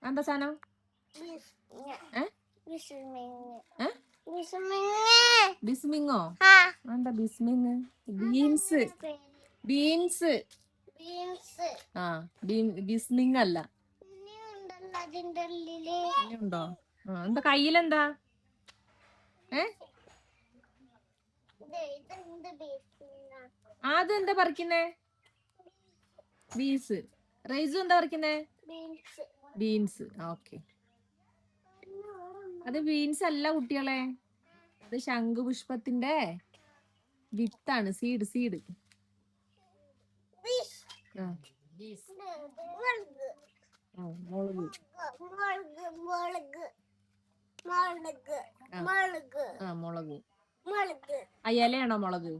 എന്താ സാധനം? ബിസ്മിങ്ങോ? എന്താ ബിസ്മിങ്? ബീൻസ്. ബീൻസ്. ആ ബിസ്മിങ് അല്ല. ഉണ്ടോ? എന്താ കയ്യിലെന്താ? അതെന്താ പറിക്കുന്നേ? ബീൻസ്. റൈസു എന്താ പറിക്കുന്നേ? ബീൻസ്. ഓക്കെ. അത് ബീൻസ് അല്ല കുട്ടികളെ, അത് ശംഖുപുഷ്പത്തിന്റെ വിത്താണ്. സീഡ്. മുളക്. ആ ഇലയാണോ മുളക്?